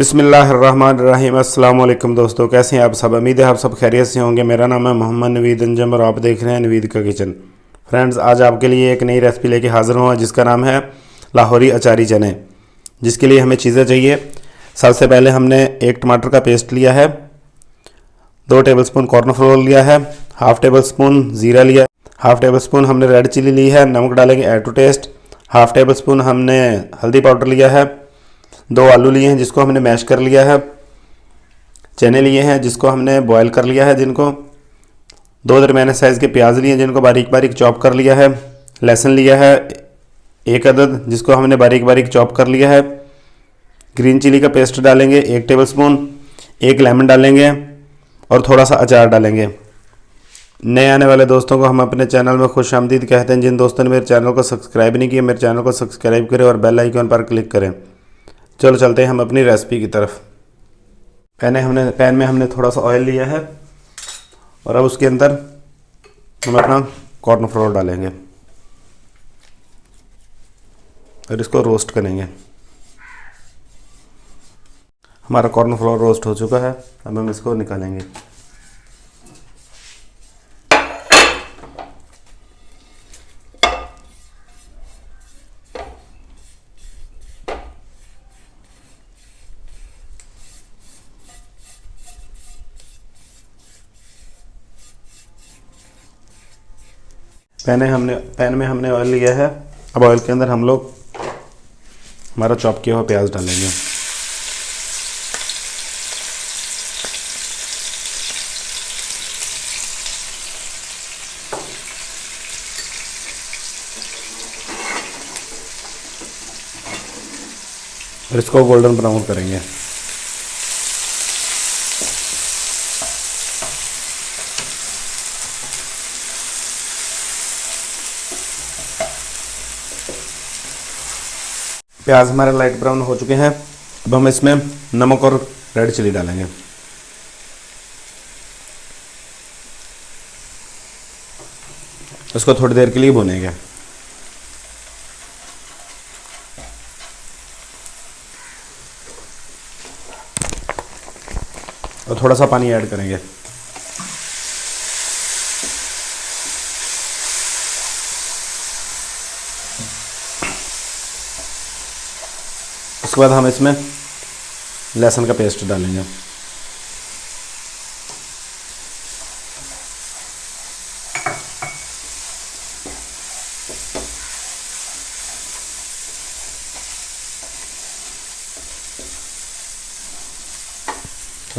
बिस्मिल्लाहिर्रहमानिर्रहीम। अस्सलाम वालेकुम दोस्तों, कैसे हैं आप सब। उम्मीद है आप सब खैरियत से होंगे। मेरा नाम है मोहम्मद नवीद अंजम और आप देख रहे हैं नवीद का किचन। फ्रेंड्स, आज आपके लिए एक नई रेसिपी लेके हाज़िर हुआ जिसका नाम है लाहौरी अचारी चने। जिसके लिए हमें चीज़ें चाहिए। सबसे पहले हमने एक टमाटर का पेस्ट लिया है, 2 टेबलस्पून कॉर्नफ्लोर लिया है, हाफ़ टेबल स्पून ज़ीरा लिया, हाफ़ टेबल स्पून हमने रेड चिली ली है, नमक डालेंगे add to taste, half tablespoon हमने हल्दी पाउडर लिया है, 2 आलू लिए हैं जिसको हमने मैश कर लिया है, चने लिए हैं जिसको हमने बॉयल कर लिया है, जिनको 2 दरमियाने साइज़ के प्याज लिए हैं जिनको बारीक बारीक चॉप कर लिया है, लहसुन लिया है 1 अदद जिसको हमने बारीक बारीक चॉप कर लिया है, ग्रीन चिली का पेस्ट डालेंगे 1 टेबल स्पून, 1 लेमन डालेंगे और थोड़ा सा अचार डालेंगे। नए आने वाले दोस्तों को हम अपने चैनल में खुश आमदीद कहते हैं। जिन दोस्तों ने मेरे चैनल को सब्सक्राइब नहीं किया, मेरे चैनल को सब्सक्राइब करें और बेल आइकन पर क्लिक करें। चलो चलते हैं हम अपनी रेसिपी की तरफ। पैन में हमने थोड़ा सा ऑयल लिया है और अब उसके अंदर हम अपना कॉर्नफ्लोर डालेंगे और इसको रोस्ट करेंगे। हमारा कॉर्नफ्लोर रोस्ट हो चुका है, अब हम इसको निकालेंगे। पैन में हमने ऑयल लिया है। अब ऑयल के अंदर हम लोग हमारा चॉप किया हुआ प्याज डालेंगे। और इसको गोल्डन ब्राउन करेंगे। प्याज हमारे लाइट ब्राउन हो चुके हैं। अब हम इसमें नमक और रेड चिली डालेंगे। इसको थोड़ी देर के लिए भूनेंगे और थोड़ा सा पानी ऐड करेंगे। उसके बाद हम इसमें लहसुन का पेस्ट डालेंगे। और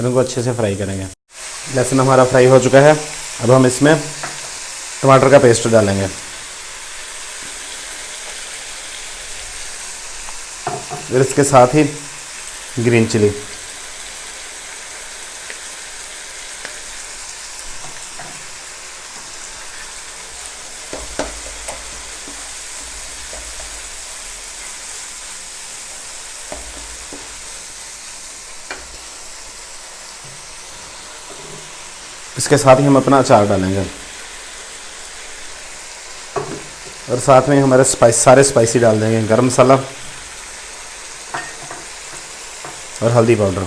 इनको अच्छे से फ्राई करेंगे। लहसुन हमारा फ्राई हो चुका है। अब हम इसमें टमाटर का पेस्ट डालेंगे। फिर इसके साथ ही ग्रीन चिली, इसके साथ ही हम अपना अचार डालेंगे और साथ में हमारे सारे स्पाइसी डाल देंगे। गरम मसाला और हल्दी पाउडर।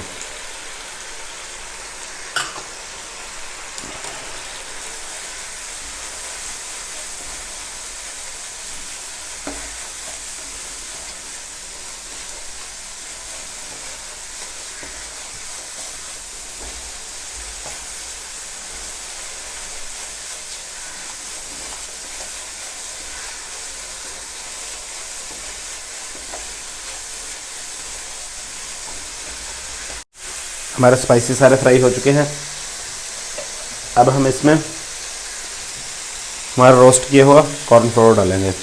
हमारे स्पाइसी सारे फ्राई हो चुके हैं। अब हम इसमें हमारा रोस्ट किया हुआ कॉर्नफ्लोर डालेंगे।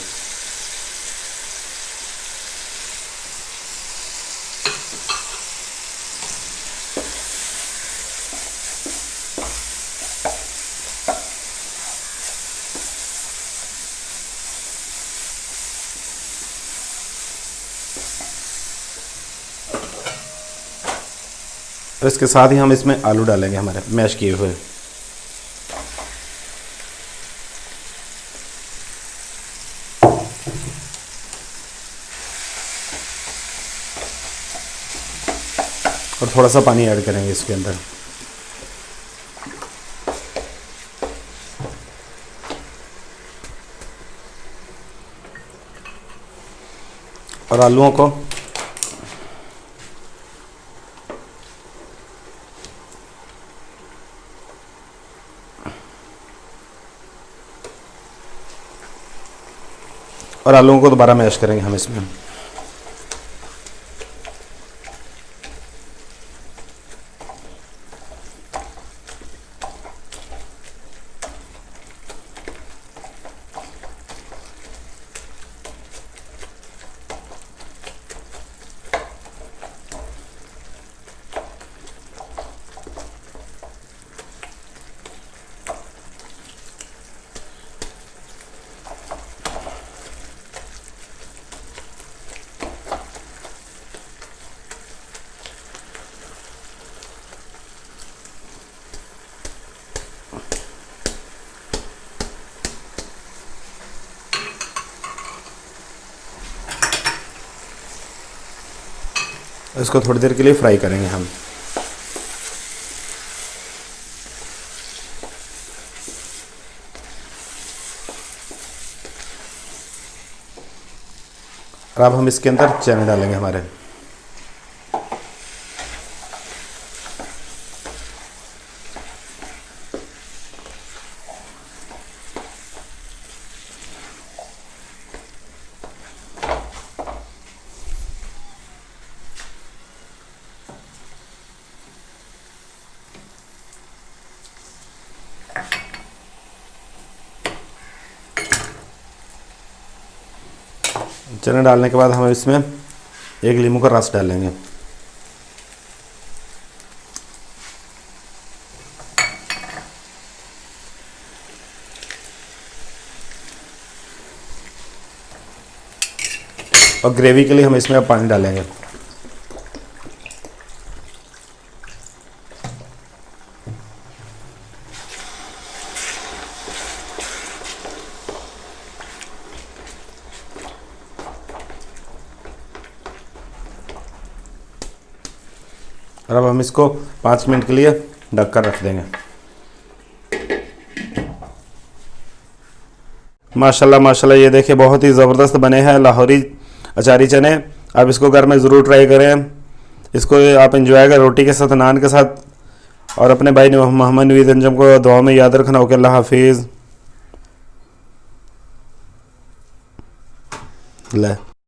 और इसके साथ ही हम इसमें आलू डालेंगे हमारे मैश किए हुए। और थोड़ा सा पानी ऐड करेंगे इसके अंदर। और आलूओं को दोबारा मैश करेंगे हम इसमें। इसको थोड़ी देर के लिए फ्राई करेंगे हम। और अब हम इसके अंदर चने डालेंगे हमारे। चने डालने के बाद हम इसमें एक नींबू का रस डालेंगे। और ग्रेवी के लिए हम इसमें अब पानी डालेंगे। और अब हम इसको 5 मिनट के लिए ढक कर रख देंगे। माशाल्लाह माशाल्लाह, ये देखिए बहुत ही ज़बरदस्त बने हैं लाहौरी अचारी चने। आप इसको घर में ज़रूर ट्राई करें। इसको आप एंजॉय करें रोटी के साथ, नान के साथ। और अपने भाई मोहम्मद नवीद अंजम को दुआ में याद रखना। ओके, अल्लाह हाफिज़।